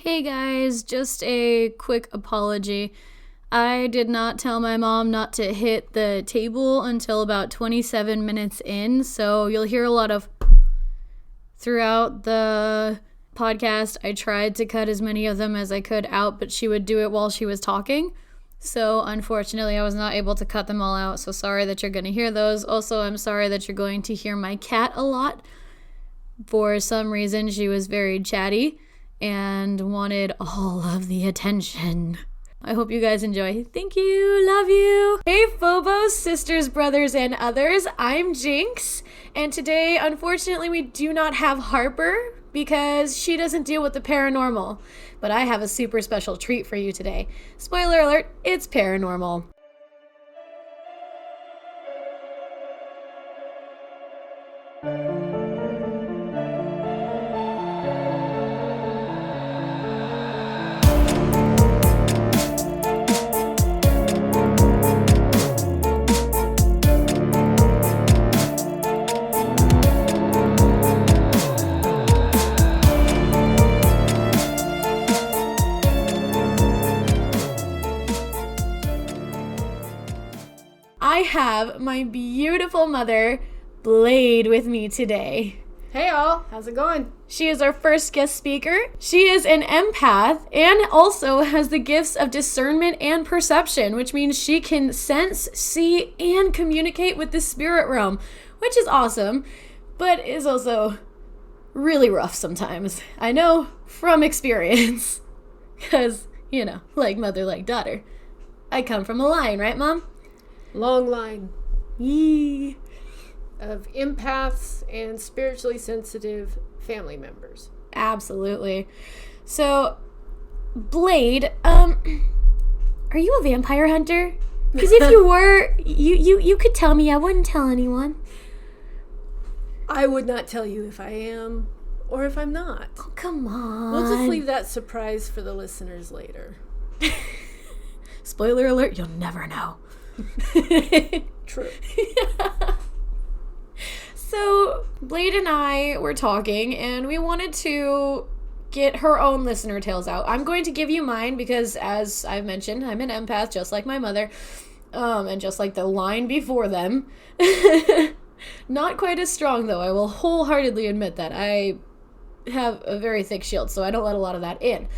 Hey guys, just a quick apology. I did not tell my mom not to hit the table until about 27 minutes in, so you'll hear a lot of throughout the podcast. I tried to cut as many of them as I could out, but she would do it while she was talking. So unfortunately, I was not able to cut them all out, so sorry that you're going to hear those. Also, I'm sorry that you're going to hear my cat a lot. For some reason, she was very chatty and wanted all of the attention. I hope you guys enjoy. Thank you. Love you. Hey, Phobos, sisters, brothers, and others. I'm Jinx. And today, unfortunately, we do not have Harper because she doesn't deal with the paranormal. But I have a super special treat for you today. Spoiler alert, it's paranormal. I have my beautiful mother, Blade, with me today. Hey all, how's it going? She is our first guest speaker. She is an empath and also has the gifts of discernment and perception, which means she can sense, see, and communicate with the spirit realm, which is awesome, but is also really rough sometimes. I know from experience, because, like mother, like daughter. I come from a line, right, Mom? Long line Yee. of empaths and spiritually sensitive family members. Absolutely. So, Blade, are you a vampire hunter? Because if you were, you could tell me. I wouldn't tell anyone. I would not tell you if I am or if I'm not. Oh, come on. We'll just leave that surprise for the listeners later. Spoiler alert, you'll never know. True. So, Blade and I were talking, and we wanted to get her own listener tales out. I'm going to give you mine because, as I've mentioned, I'm an empath, just like my mother, and just like the line before them. Not quite as strong, though. I will wholeheartedly admit that. I have a very thick shield, so I don't let a lot of that in.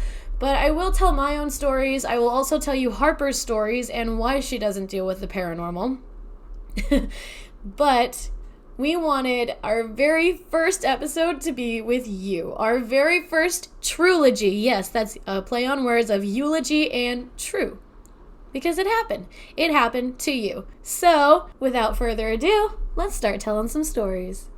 But I will tell my own stories. I will also tell you Harper's stories and why she doesn't deal with the paranormal. But we wanted our very first episode to be with you. Our very first Truelogy. Yes, that's a play on words of eulogy and true. Because it happened. It happened to you. So, without further ado, let's start telling some stories.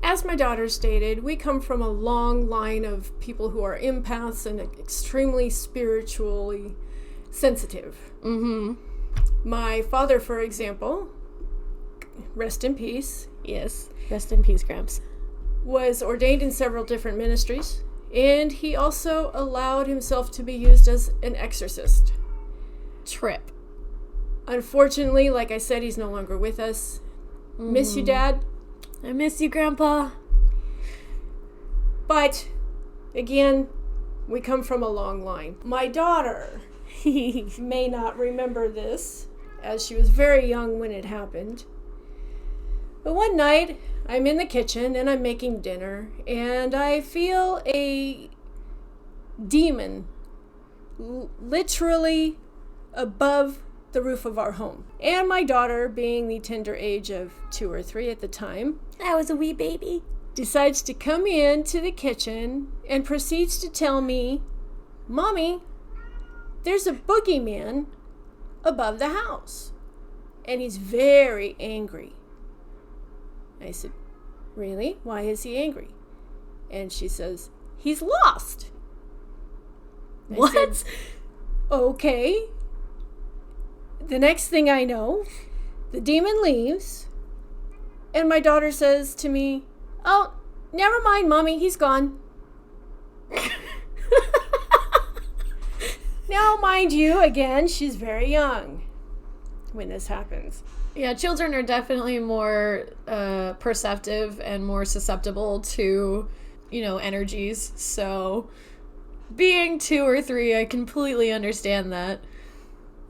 As my daughter stated, we come from a long line of people who are empaths and extremely spiritually sensitive. Mm-hmm. My father, for example, rest in peace, Yes. Rest in peace, Gramps. was ordained in several different ministries, and he also allowed himself to be used as an exorcist. Trip. Unfortunately, like I said, he's no longer with us. Miss you, Dad. I miss you, Grandpa. But, again, we come from a long line. My daughter may not remember this, as she was very young when it happened. But one night, I'm in the kitchen and I'm making dinner, and I feel a demon literally above the roof of our home. And my daughter, being the tender age of 2 or 3 at the time, I was a wee baby. decides to come into the kitchen and proceeds to tell me, "Mommy, there's a boogeyman above the house." And he's very angry. I said, "Really? Why is he angry?" And she says, "He's lost." What? I said, "Okay." The next thing I know, the demon leaves, and my daughter says to me, "Oh, never mind, Mommy, he's gone." Now, mind you, again, she's very young when this happens. Yeah, children are definitely more perceptive and more susceptible to, energies. So Being 2 or 3, I completely understand that.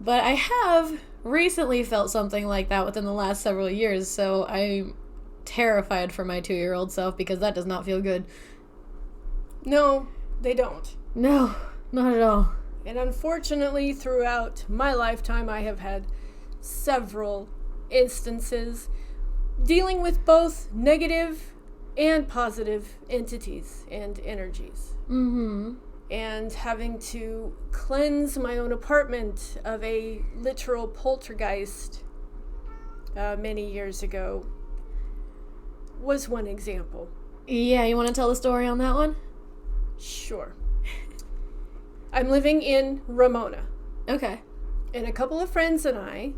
But I have recently felt something like that within the last several years, so I'm terrified for my 2-year-old self because that does not feel good. No, they don't. No, not at all. And unfortunately, throughout my lifetime, I have had several instances dealing with both negative and positive entities and energies. Mm-hmm. And having to cleanse my own apartment of a literal poltergeist many years ago was one example. Yeah, you want to tell the story on that one? Sure. I'm living in Ramona. Okay. And a couple of friends and I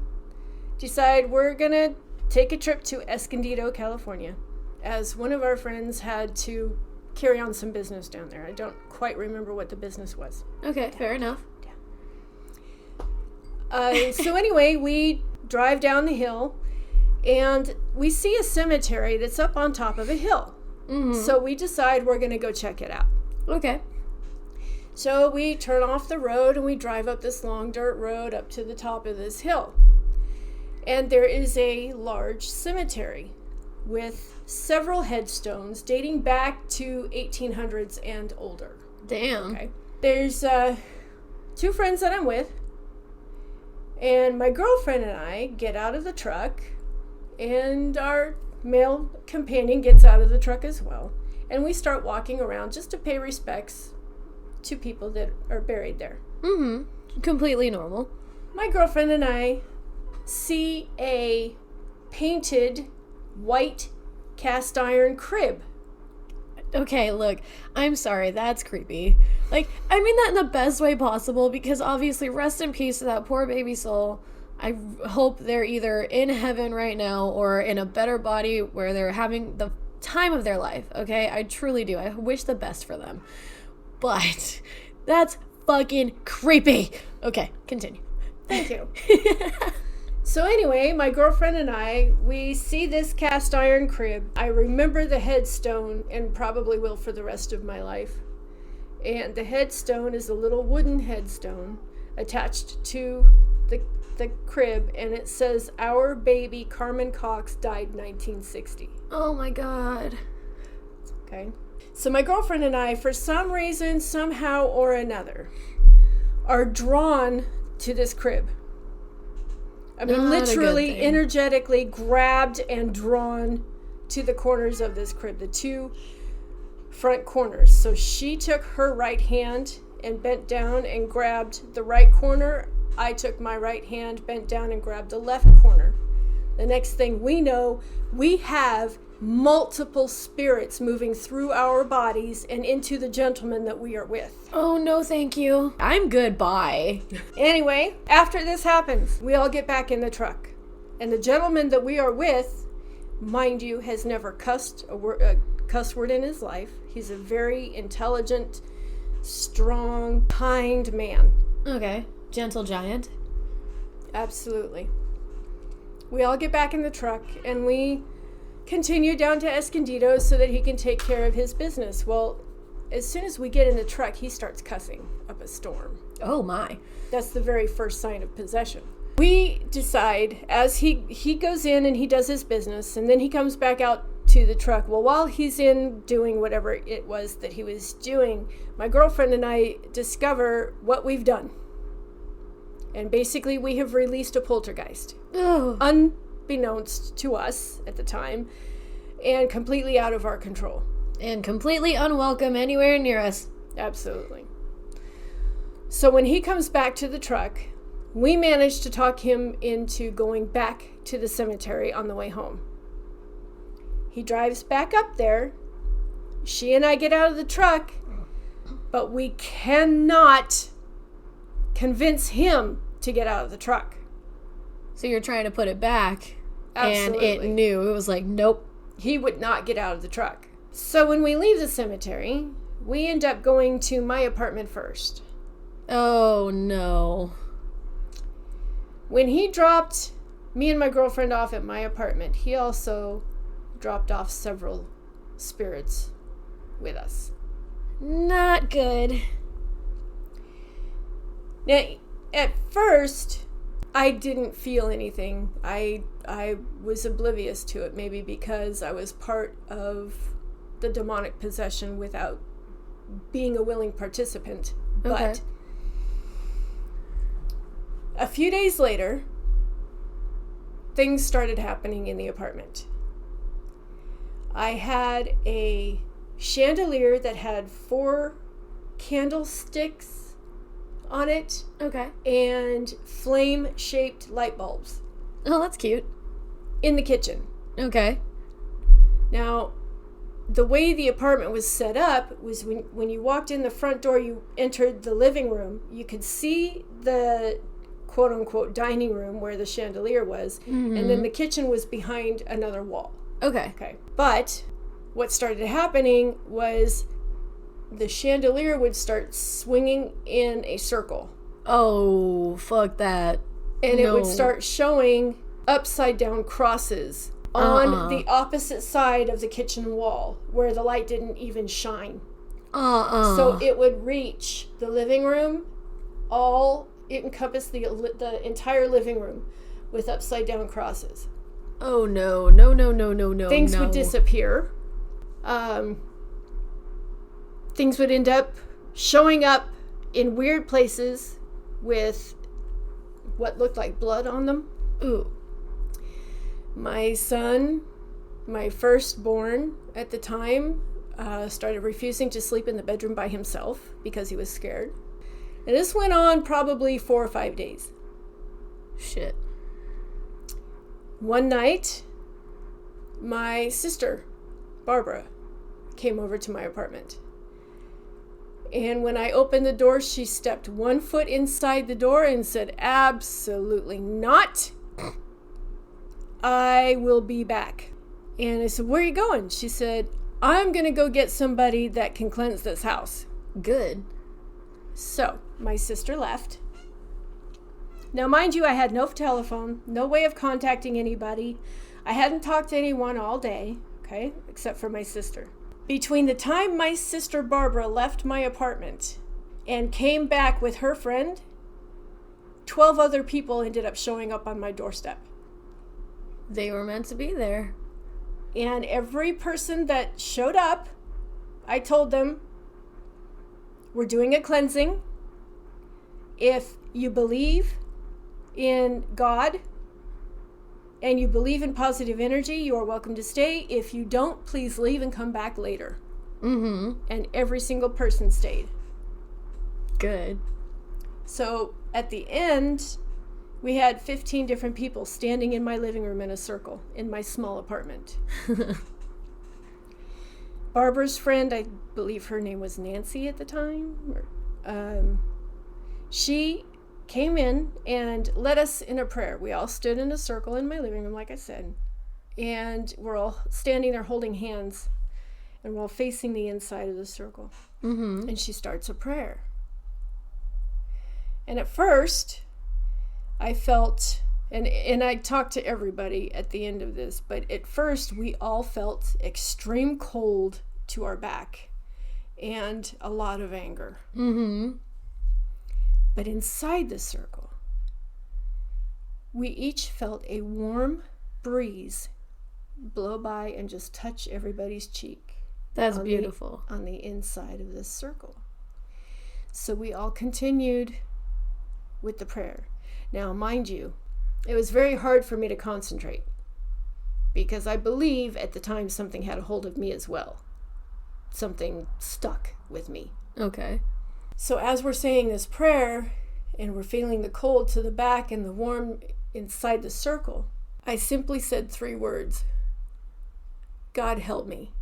decide we're going to take a trip to Escondido, California, as one of our friends had to carry on some business down there. I don't quite remember what the business was. Okay, fair enough. So anyway, we drive down the hill and we see a cemetery that's up on top of a hill. Mm-hmm. So we decide we're going to go check it out. Okay. So we turn off the road and we drive up this long dirt road up to the top of this hill. And there is a large cemetery with several headstones dating back to 1800s and older. Damn. Okay. There's 2 friends that I'm with, and my girlfriend and I get out of the truck, and our male companion gets out of the truck as well, and we start walking around just to pay respects to people that are buried there. Mm-hmm. Completely normal. My girlfriend and I see a painted white cast iron crib. Okay, look, I'm sorry, that's creepy. Like, I mean that in the best way possible because obviously rest in peace to that poor baby soul. I hope they're either in heaven right now or in a better body where they're having the time of their life, okay? I truly do. I wish the best for them. But that's fucking creepy. Okay, continue. Thank you. So anyway, my girlfriend and I, we see this cast iron crib. I remember the headstone and probably will for the rest of my life. And the headstone is a little wooden headstone attached to the crib, and it says, "Our baby Carmen Cox died 1960. Oh my god. Okay. So my girlfriend and I, for some reason, somehow or another, are drawn to this crib. I mean, literally, energetically grabbed and drawn to the corners of this crib, the 2 front corners. So she took her right hand and bent down and grabbed the right corner. I took my right hand, bent down and grabbed the left corner. The next thing we know, we have multiple spirits moving through our bodies and into the gentleman that we are with. Oh, no, thank you. I'm good, bye. Anyway, after this happens, we all get back in the truck. And the gentleman that we are with, mind you, has never cussed a cuss word in his life. He's a very intelligent, strong, kind man. Okay. Gentle giant. Absolutely. We all get back in the truck and we continue down to Escondido so that he can take care of his business. Well, as soon as we get in the truck, he starts cussing up a storm. Oh my. That's the very first sign of possession. We decide, as he goes in and he does his business, and then he comes back out to the truck. Well, while he's in doing whatever it was that he was doing, my girlfriend and I discover what we've done. And basically, we have released a poltergeist. Oh. Unbeknownst to us at the time, and completely out of our control. And completely unwelcome anywhere near us. Absolutely. So when he comes back to the truck, we manage to talk him into going back to the cemetery on the way home. He drives back up there. She and I get out of the truck, but we cannot convince him to get out of the truck. So you're trying to put it back. Absolutely. And it knew. It was like, nope. He would not get out of the truck. So when we leave the cemetery, we end up going to my apartment first. Oh, no. When he dropped me and my girlfriend off at my apartment, he also dropped off several spirits with us. Not good. Now, at first, I didn't feel anything. I was oblivious to it, maybe because I was part of the demonic possession without being a willing participant. Okay. But a few days later, things started happening in the apartment. I had a chandelier that had 4 candlesticks on it. Okay. And flame-shaped light bulbs Oh, that's cute. in the kitchen. Okay. Now, the way the apartment was set up was when you walked in the front door, you entered the living room. You could see the quote-unquote dining room where the chandelier was, and then the kitchen was behind another wall. Okay. Okay. But what started happening was the chandelier would start swinging in a circle. Oh, fuck that. And it would No. start showing upside down crosses on the opposite side of the kitchen wall where the light didn't even shine. So it would reach the living room, it encompassed the entire living room with upside down crosses. Oh, no. No, no, no, no, no. Things no. would disappear. Things would end up showing up in weird places with what looked like blood on them. Ooh. My son, my firstborn at the time, started refusing to sleep in the bedroom by himself because he was scared. And this went on probably 4 or 5 days. Shit. One night, my sister, Barbara, came over to my apartment. And when I opened the door, she stepped 1 foot inside the door and said, "Absolutely not. I will be back." And I said, "Where are you going?" She said, "I'm going to go get somebody that can cleanse this house." Good. So my sister left. Now, mind you, I had no telephone, no way of contacting anybody. I hadn't talked to anyone all day, okay, except for my sister. Between the time my sister Barbara left my apartment and came back with her friend, 12 other people ended up showing up on my doorstep. They were meant to be there. And every person that showed up, I told them, "We're doing a cleansing. If you believe in God and you believe in positive energy, you are welcome to stay. If you don't, please leave and come back later." And every single person stayed. Good. So at the end, we had 15 different people standing in my living room in a circle in my small apartment. Barbara's friend, I believe her name was Nancy at the time, she came in and led us in a prayer. We all stood in a circle in my living room, like I said, and we're all standing there holding hands, and we're all facing the inside of the circle. And she starts a prayer. And at first, I felt, and I talked to everybody at the end of this, but at first we all felt extreme cold to our back and a lot of anger. But inside the circle, we each felt a warm breeze blow by and just touch everybody's cheek. That's beautiful. On the inside of this circle. So we all continued with the prayer. Now, mind you, it was very hard for me to concentrate because I believe at the time something had a hold of me as well. Something stuck with me. Okay. So as we're saying this prayer and we're feeling the cold to the back and the warm inside the circle, I simply said 3 words: "God help me."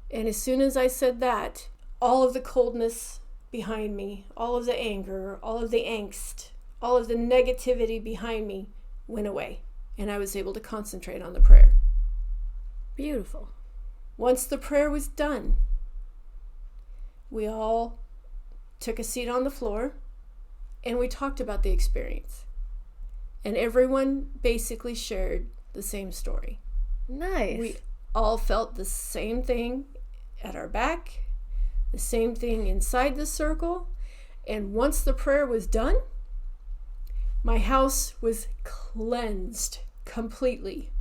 And as soon as I said that, all of the coldness behind me, all of the anger, all of the angst, all of the negativity behind me went away, and I was able to concentrate on the prayer. Beautiful. Once the prayer was done, we all took a seat on the floor and we talked about the experience. And everyone basically shared the same story. Nice. We all felt the same thing at our back, the same thing inside the circle, And once the prayer was done, my house was cleansed completely.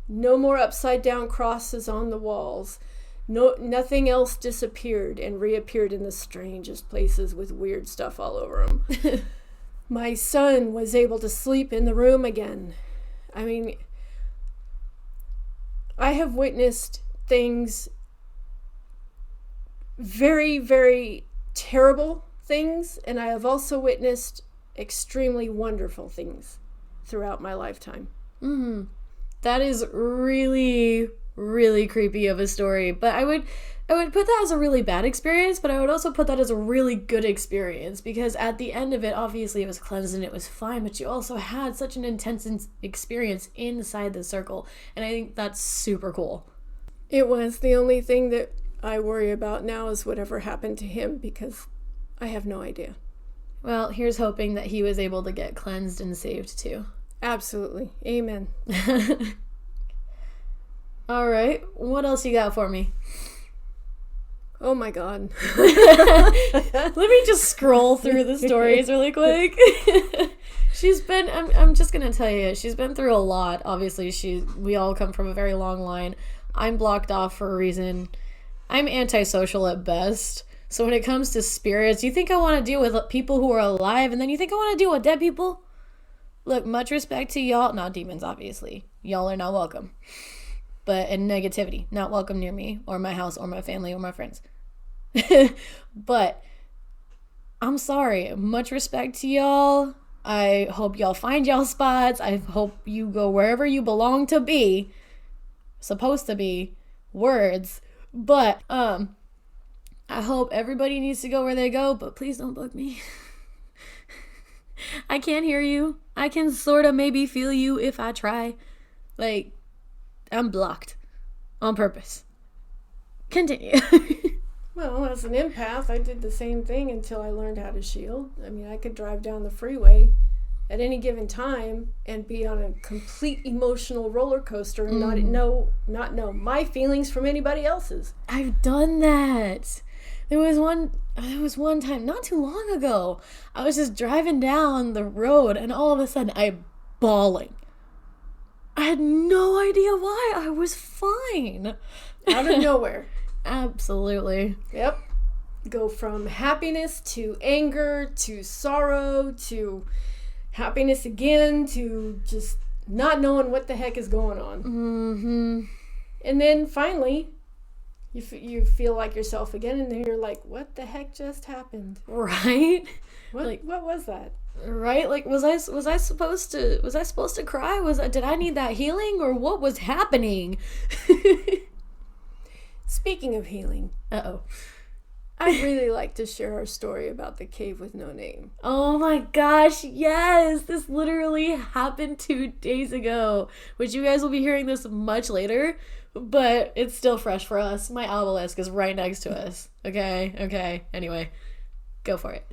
No more upside down crosses on the walls. Nothing else disappeared and reappeared in the strangest places with weird stuff all over them. My son was able to sleep in the room again. I mean, I have witnessed things, very, very terrible things, and I have also witnessed extremely wonderful things throughout my lifetime. Mm-hmm. That is really, really creepy of a story. But I would put that as a really bad experience, but I would also put that as a really good experience, because at the end of it, obviously it was cleansed and it was fine, but you also had such an intense experience inside the circle. And I think that's super cool. It was. The only thing that I worry about now is whatever happened to him, because I have no idea. Well, here's hoping that he was able to get cleansed and saved too. Absolutely. Amen. All right. What else you got for me? Oh my God. Let me just scroll through the stories really quick. I'm just going to tell you, she's been through a lot. Obviously, we all come from a very long line. I'm blocked off for a reason. I'm antisocial at best. So when it comes to spirits, you think I want to deal with people who are alive, and then you think I want to deal with dead people? Look, much respect to y'all. Not demons, obviously. Y'all are not welcome. But in negativity, not welcome near me or my house or my family or my friends. But I'm sorry. Much respect to y'all. I hope y'all find y'all spots. I hope you go wherever you belong to be. Supposed to be. Words. But, I hope everybody needs to go where they go, but please don't bug me. I can't hear you. I can sort of maybe feel you if I try. Like, I'm blocked. On purpose. Continue. Well, as an empath, I did the same thing until I learned how to shield. I mean, I could drive down the freeway at any given time and be on a complete emotional roller coaster and not know my feelings from anybody else's. I've done that. There was one time not too long ago. I was just driving down the road and all of a sudden I'm bawling. I had no idea why. I was fine. Out of nowhere. Absolutely. Yep. Go from happiness to anger to sorrow to happiness again to just not knowing what the heck is going on. Mm-hmm. And then finally, you feel like yourself again, and then you're like, what the heck just happened? Right? What was that? Right? Like, was I supposed to cry? Did I need that healing, or what was happening? Speaking of healing. Uh-oh. I'd really like to share our story about the cave with no name. Oh my gosh, yes! This literally happened 2 days ago, which you guys will be hearing this much later, but it's still fresh for us. My obelisk is right next to us. Okay. Anyway, go for it.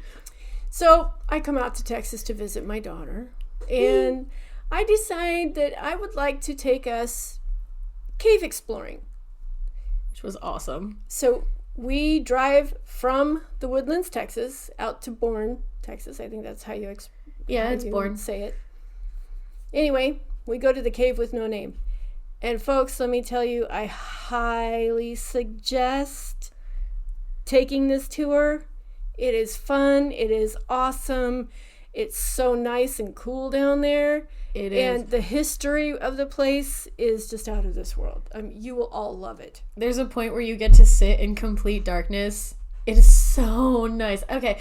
So, I come out to Texas to visit my daughter, and I decide that I would like to take us cave exploring. Which was awesome. So, we drive from the Woodlands, Texas, out to Bourne, Texas. I think that's how you it's Bourne. Say it. Anyway, we go to the cave with no name. And folks, let me tell you, I highly suggest taking this tour. It is fun. It is awesome. It's so nice and cool down there. It is. And the history of the place is just out of this world. You will all love it. There's a point where you get to sit in complete darkness. It is so nice. Okay,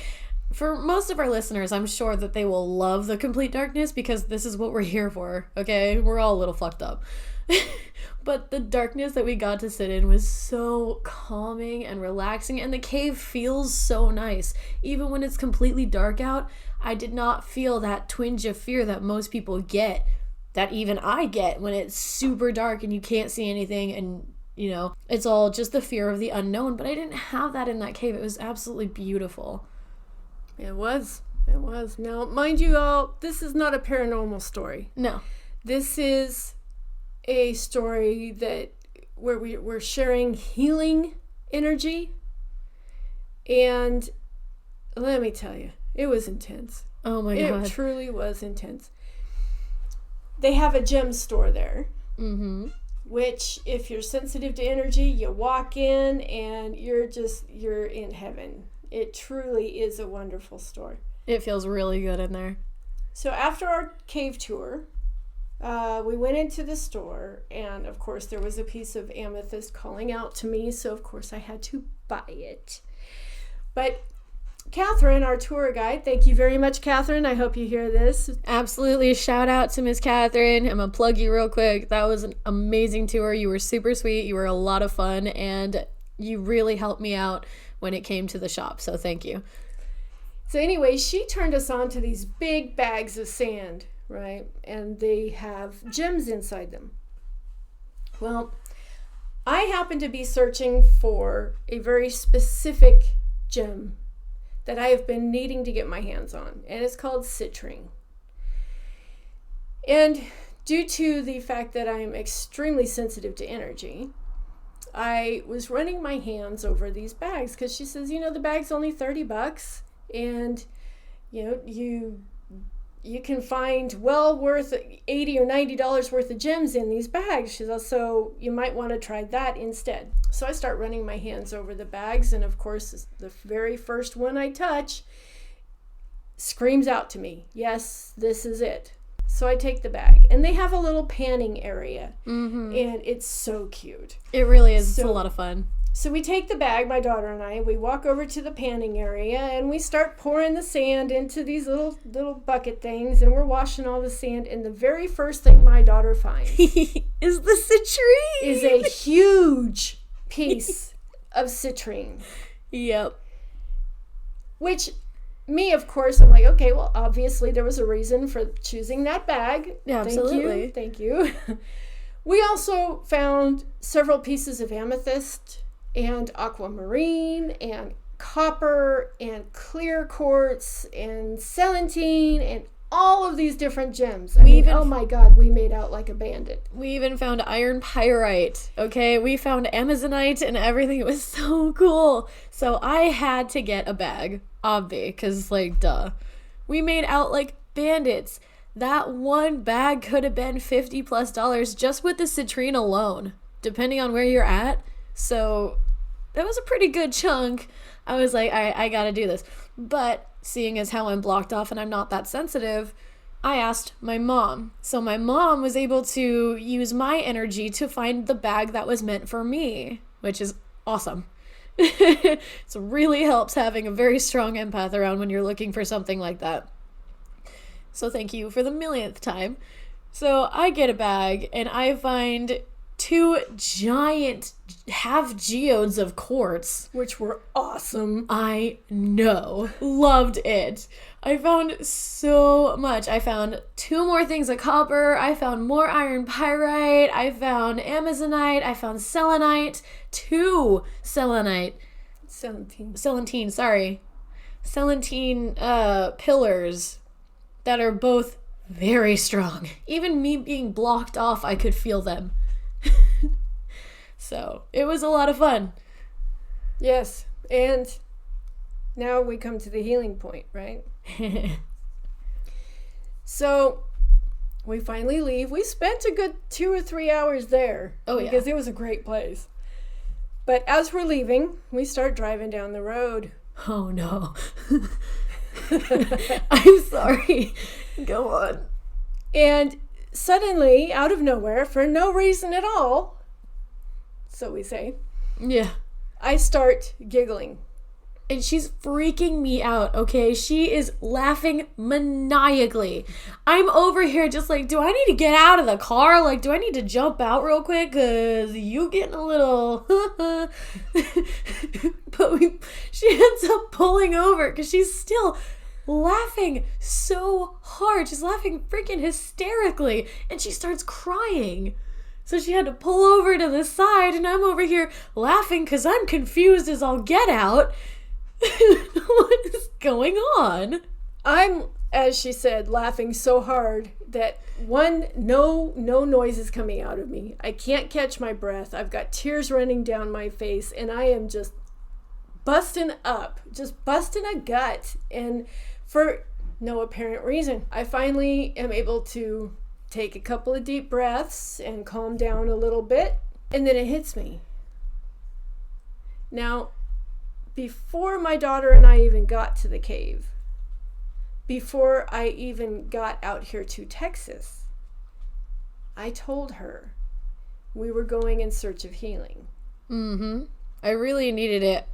for most of our listeners, I'm sure that they will love the complete darkness because this is what we're here for, okay? We're all a little fucked up. But the darkness that we got to sit in was so calming and relaxing, and the cave feels so nice. Even when it's completely dark out, I did not feel that twinge of fear that most people get, that even I get when it's super dark and you can't see anything and, you know, it's all just the fear of the unknown. But I didn't have that in that cave. It was absolutely beautiful. It was. Now, mind you all, this is not a paranormal story. No. This is a story where we're sharing healing energy. And let me tell you, it was intense. Oh my God. It truly was intense. They have a gem store there. Mm-hmm. Which, if you're sensitive to energy, you walk in and you're in heaven. It truly is a wonderful store. It feels really good in there. So after our cave tour, we went into the store, and of course there was a piece of amethyst calling out to me, so of course I had to buy it. But Catherine, our tour guide, thank you very much, Catherine. I hope you hear this. Absolutely. Shout out to Miss Catherine. I'm going to plug you real quick. That was an amazing tour. You were super sweet. You were a lot of fun, and you really helped me out when it came to the shop. So thank you. So anyway, she turned us on to these big bags of sand, right? And they have gems inside them. Well, I happen to be searching for a very specific gem that I have been needing to get my hands on, and it's called citrine. And due to the fact that I am extremely sensitive to energy, I was running my hands over these bags because she says, the bag's only $30, and you can find well worth $80 or $90 worth of gems in these bags. She says, so you might want to try that instead. So I start running my hands over the bags, and of course the very first one I touch screams out to me, yes, this is it. So I take the bag, and they have a little panning area, and it's so cute. It really is. It's a lot of fun. So we take the bag, my daughter and I, we walk over to the panning area, and we start pouring the sand into these little bucket things, and we're washing all the sand, and the very first thing my daughter finds is the citrine. Is a huge piece of citrine. Yep. Which, me, of course, I'm like, okay, well, obviously there was a reason for choosing that bag. Yeah, absolutely. Thank you. We also found several pieces of amethyst and aquamarine and copper and clear quartz and celandine and all of these different gems. Oh my God, we made out like a bandit. We even found iron pyrite, okay? We found amazonite and everything. It was so cool. So I had to get a bag, obvi, because, duh. We made out like bandits. That one bag could have been $50+ just with the citrine alone, depending on where you're at. So that was a pretty good chunk. I was like, I gotta do this. But seeing as how I'm blocked off and I'm not that sensitive, I asked my mom. So my mom was able to use my energy to find the bag that was meant for me, which is awesome. It really helps having a very strong empath around when you're looking for something like that. So thank you for the millionth time. So I get a bag and I find 2 giant half geodes of quartz, which were awesome. I know. Loved it. I found so much. I found 2 more things of copper. I found more iron pyrite. I found amazonite. I found selenite. 2 selenite. Celandine, sorry. Celandine pillars that are both very strong. Even me being blocked off, I could feel them. So it was a lot of fun. Yes, and now we come to the healing point, right? So we finally leave. We spent a good 2 or 3 hours there. Oh, yeah. Because it was a great place. But as we're leaving, we start driving down the road. Oh no. I'm sorry. Go on. And suddenly, out of nowhere, for no reason at all, so we say, yeah, I start giggling. And she's freaking me out, okay? She is laughing maniacally. I'm over here just like, do I need to get out of the car? Like, do I need to jump out real quick? Because you getting a little... But she ends up pulling over because she's still laughing so hard. She's laughing freaking hysterically. And she starts crying. So she had to pull over to the side, and I'm over here laughing because I'm confused as all get out. What is going on? I'm, as she said, laughing so hard that no noise is coming out of me. I can't catch my breath. I've got tears running down my face, and I am just busting up, just busting a gut. And for no apparent reason, I finally am able to take a couple of deep breaths and calm down a little bit. And then it hits me. Now, before my daughter and I even got to the cave, before I even got out here to Texas, I told her we were going in search of healing. I really needed it.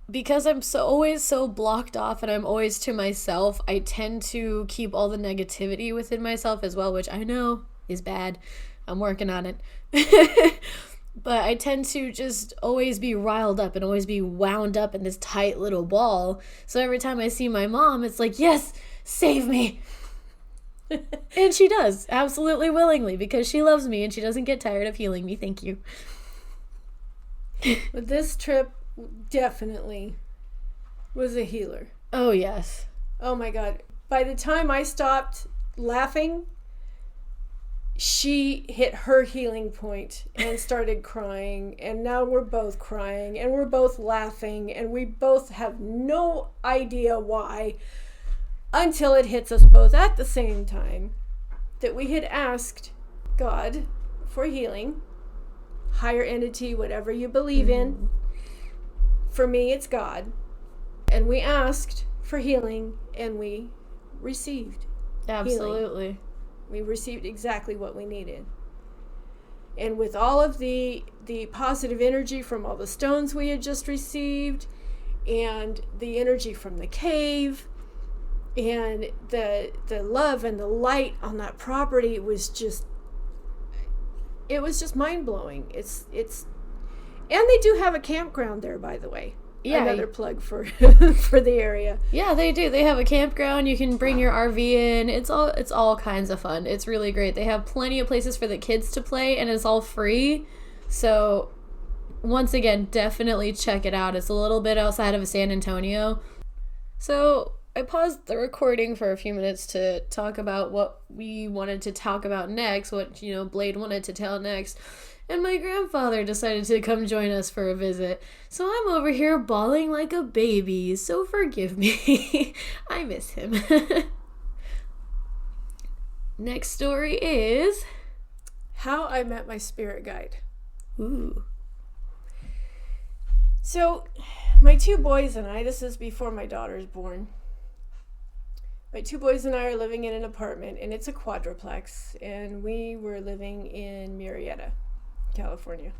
Because I'm always so blocked off and I'm always to myself, I tend to keep all the negativity within myself as well, which I know is bad. I'm working on it. But I tend to just always be riled up and always be wound up in this tight little ball. So every time I see my mom, it's like, yes, save me. And she does, absolutely willingly, because she loves me and she doesn't get tired of healing me. Thank you. But this trip definitely was a healer. Oh, yes. Oh my God. By the time I stopped laughing, she hit her healing point and started crying. And now we're both crying and we're both laughing and we both have no idea why, until it hits us both at the same time that we had asked God for healing, higher entity, whatever you believe in. For me, it's God. And we asked for healing and we received Absolutely. healing. We received exactly what we needed. And with all of the positive energy from all the stones we had just received, and the energy from the cave, and the love and the light on that property was just mind-blowing. It's and they do have a campground there, by the way. Yeah. Another plug for for the area. Yeah, they do. They have a campground. You can bring your RV in. It's all kinds of fun. It's really great. They have plenty of places for the kids to play, and it's all free. So, once again, definitely check it out. It's a little bit outside of San Antonio. So, I paused the recording for a few minutes to talk about what we wanted to talk about next, what, Blade wanted to tell next. And my grandfather decided to come join us for a visit. So I'm over here bawling like a baby, so forgive me. I miss him. Next story is how I met my spirit guide. Ooh. So my two boys and I, this is before my daughter's born. My two boys and I are living in an apartment, and it's a quadruplex, and we were living in Murrieta, California.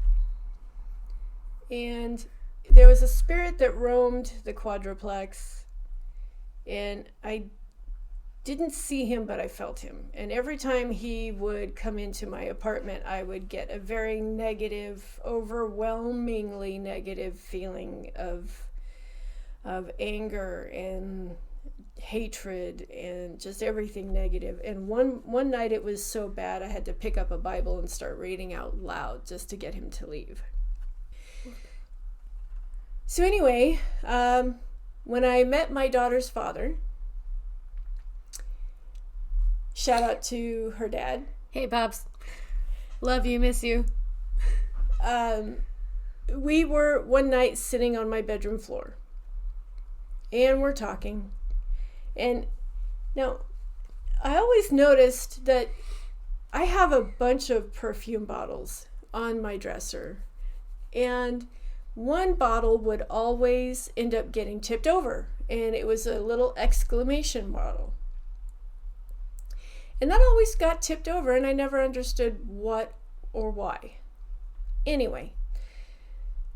And there was a spirit that roamed the quadruplex, and I didn't see him, but I felt him. And every time he would come into my apartment, I would get a very negative, overwhelmingly negative feeling of anger and hatred and just everything negative. And one night it was so bad I had to pick up a Bible and start reading out loud just to get him to leave. So anyway, when I met my daughter's father, shout out to her dad. Hey, Pops. Love you, miss you. We were one night sitting on my bedroom floor, and we're talking. And now, I always noticed that I have a bunch of perfume bottles on my dresser, and one bottle would always end up getting tipped over, and it was a little exclamation bottle. And that always got tipped over, and I never understood what or why. Anyway,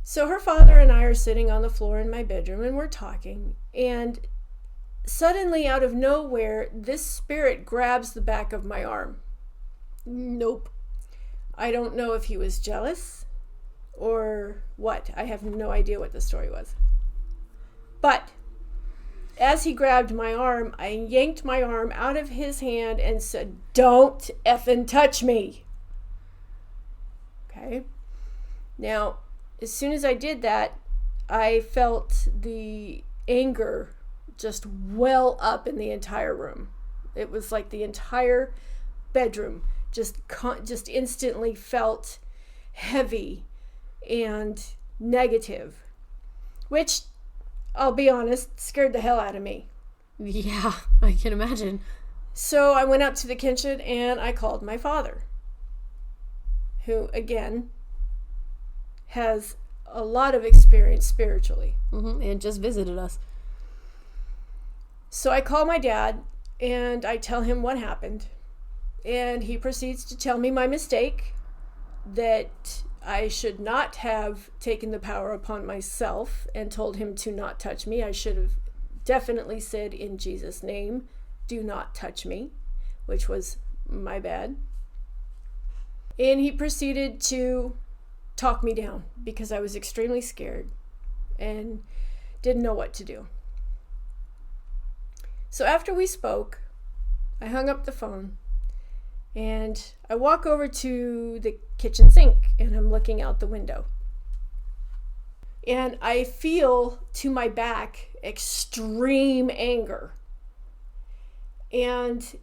so her father and I are sitting on the floor in my bedroom, and we're talking, and suddenly, out of nowhere, this spirit grabs the back of my arm. Nope. I don't know if he was jealous or what. I have no idea what the story was. But as he grabbed my arm, I yanked my arm out of his hand and said, "Don't effing touch me." Okay? Now, as soon as I did that, I felt the anger just well up in the entire room. It was like the entire bedroom just instantly felt heavy and negative. which, I'll be honest, scared the hell out of me. Yeah, I can imagine. So I went up to the kitchen and I called my father, who, again, has a lot of experience spiritually. And just visited us. So I call my dad and I tell him what happened. And he proceeds to tell me my mistake, that I should not have taken the power upon myself and told him to not touch me. I should have definitely said, in Jesus' name, do not touch me, which was my bad. And he proceeded to talk me down because I was extremely scared and didn't know what to do. So after we spoke, I hung up the phone and I walk over to the kitchen sink and I'm looking out the window. And I feel to my back extreme anger. And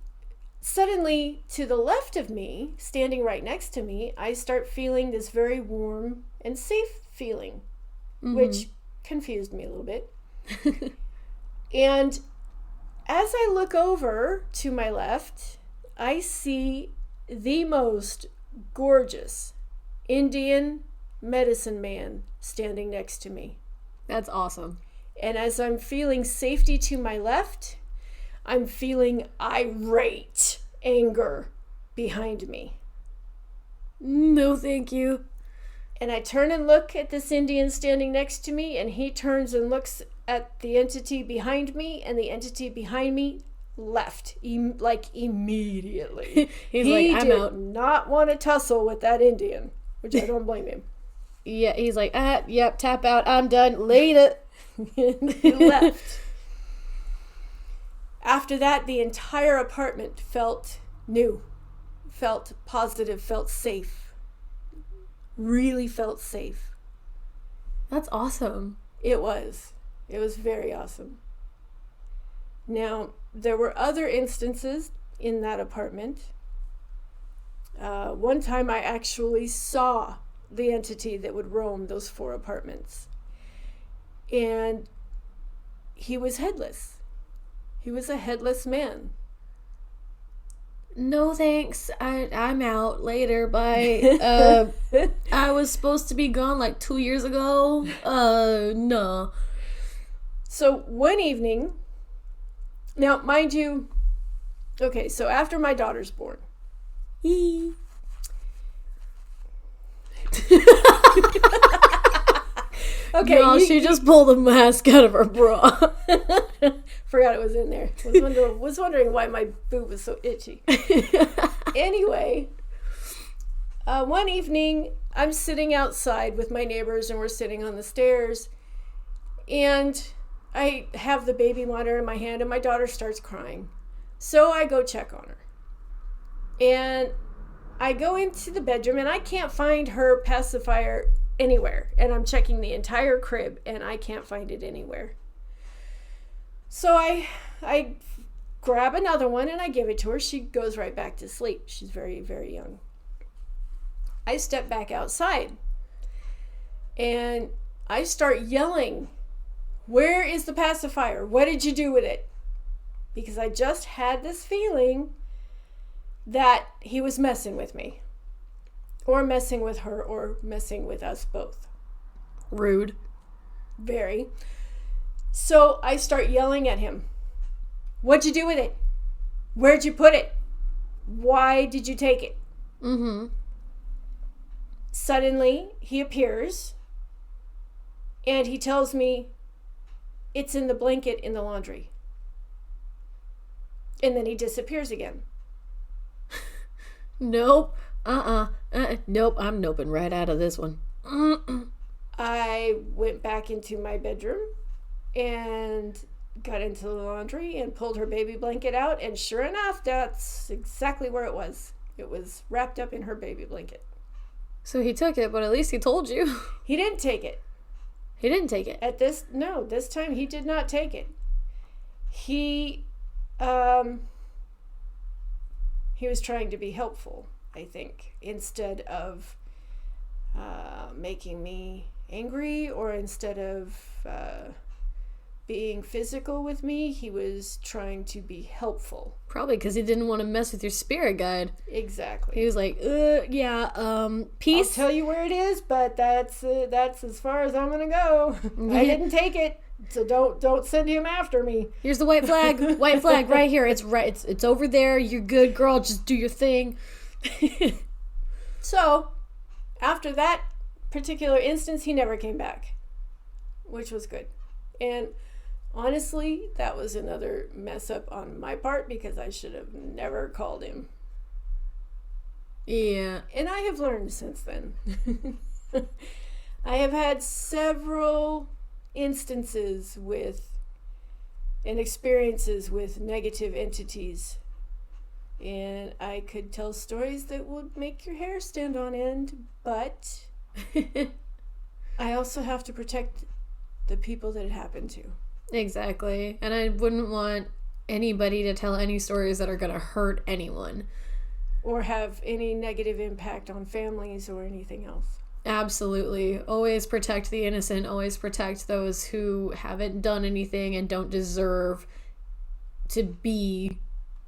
suddenly, to the left of me, standing right next to me, I start feeling this very warm and safe feeling, which confused me a little bit. And as I look over to my left, I see the most gorgeous Indian medicine man standing next to me. That's awesome. And as I'm feeling safety to my left, I'm feeling irate anger behind me. No, thank you. And I turn and look at this Indian standing next to me, and he turns and looks at the entity behind me, and the entity behind me left, immediately. He like, I'm did out. Not want to tussle with that Indian, which I don't blame him. Yeah, he's like, yep, tap out, I'm done, later. He left. After that, the entire apartment felt new, felt positive, felt safe. Really felt safe. That's awesome. It was. It was very awesome. Now, there were other instances in that apartment. One time I actually saw the entity that would roam those 4 apartments. And he was headless. He was a headless man. No thanks, I'm out, later, bye. I was supposed to be gone like 2 years ago. No. So one evening, now mind you, okay, so after my daughter's born. Okay, no, she just pulled a mask out of her bra. Forgot it was in there. Was wondering why my boob was so itchy. Anyway, one evening I'm sitting outside with my neighbors and we're sitting on the stairs, and I have the baby monitor in my hand and my daughter starts crying. So I go check on her. And I go into the bedroom and I can't find her pacifier anywhere. And I'm checking the entire crib and I can't find it anywhere. So I grab another one and I give it to her. She goes right back to sleep. She's very, very young. I step back outside and I start yelling, "Where is the pacifier? What did you do with it?" Because I just had this feeling that he was messing with me, or messing with her, or messing with us both. Rude. Very. So I start yelling at him. "What'd you do with it? Where'd you put it? Why did you take it?" Suddenly, he appears, and he tells me, "It's in the blanket in the laundry." And then he disappears again. Nope. Nope, I'm noping right out of this one. I went back into my bedroom and got into the laundry and pulled her baby blanket out, and sure enough, that's exactly where it was. It was wrapped up in her baby blanket. So he took it, but at least he told you. He didn't take it. He didn't take it. This time he did not take it. He was trying to be helpful, I think, instead of making me angry, or instead of being physical with me, he was trying to be helpful. Probably because he didn't want to mess with your spirit guide. Exactly. He was like, peace. I'll tell you where it is, but that's as far as I'm gonna go. I didn't take it, so don't send him after me. Here's the white flag. White flag right here. It's right. It's over there. You're good, girl. Just do your thing. So, after that particular instance, he never came back, which was good. And honestly, that was another mess up on my part because I should have never called him. Yeah. And I have learned since then. I have had several instances with and experiences with negative entities. And I could tell stories that would make your hair stand on end, but I also have to protect the people that it happened to. Exactly. And I wouldn't want anybody to tell any stories that are going to hurt anyone. Or have any negative impact on families or anything else. Absolutely. Always protect the innocent. Always protect those who haven't done anything and don't deserve to be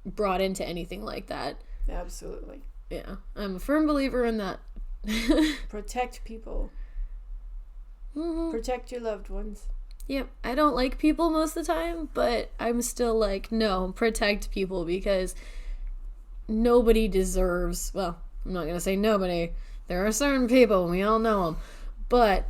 brought into anything like that. Absolutely. Yeah. I'm a firm believer in that. Protect people. Mm-hmm. Protect your loved ones. Yep. I don't like people most of the time, but I'm still like, no, protect people because nobody deserves, well, I'm not going to say nobody. There are certain people, and we all know them. But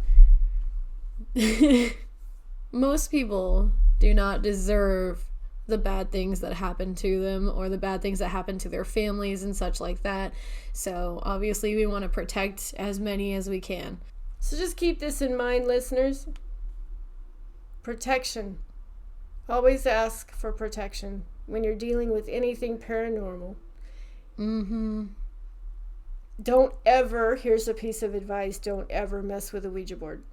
most people do not deserve the bad things that happen to them or the bad things that happen to their families and such like that. So obviously we want to protect as many as we can. So just keep this in mind, listeners. Protection. Always ask for protection when you're dealing with anything paranormal. Mm-hmm. Don't ever, here's a piece of advice, don't ever mess with a Ouija board.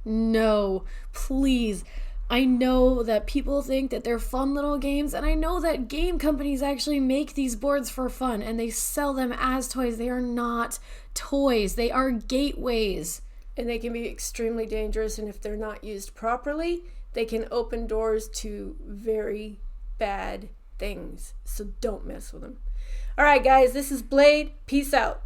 No, please. I know that people think that they're fun little games, and I know that game companies actually make these boards for fun, and they sell them as toys. They are not toys. They are gateways. And they can be extremely dangerous, and if they're not used properly, they can open doors to very bad things. So don't mess with them. All right, guys, this is Blade. Peace out.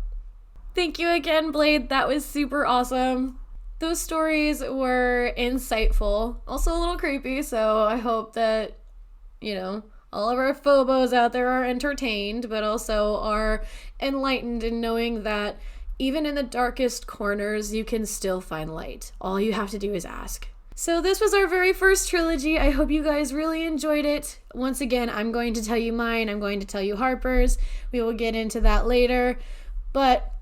Thank you again, Blade. That was super awesome. Those stories were insightful, also a little creepy, so I hope that, all of our phobos out there are entertained, but also are enlightened in knowing that even in the darkest corners, you can still find light. All you have to do is ask. So this was our very first trilogy. I hope you guys really enjoyed it. Once again, I'm going to tell you mine. I'm going to tell you Harper's. We will get into that later. But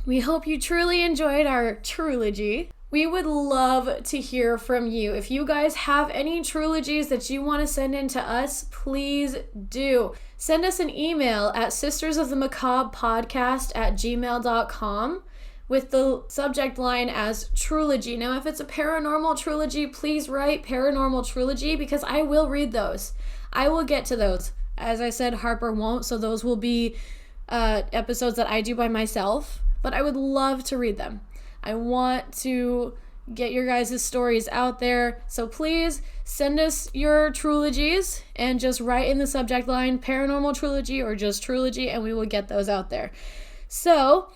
we hope you truly enjoyed our trilogy. We would love to hear from you. If you guys have any trilogies that you want to send in to us, please do. Send us an email at sistersofthemacablepodcast@gmail.com with the subject line as Truelogy. Now, if it's a paranormal trilogy, please write paranormal trilogy because I will read those. I will get to those. As I said, Harper won't, so those will be episodes that I do by myself, but I would love to read them. I want to get your guys' stories out there, so please send us your trilogies and just write in the subject line paranormal trilogy or just trilogy, and we will get those out there. So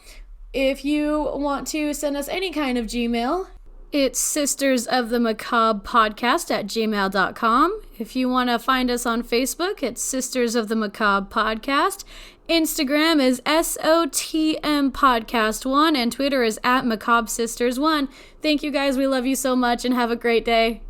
if you want to send us any kind of Gmail, it's sistersofthemacablepodcast@gmail.com. If you want to find us on Facebook, it's Sisters of the Macabre Podcast. Instagram is SOTM Podcast 1, and Twitter is @MacabreSisters1. Thank you guys. We love you so much, and have a great day.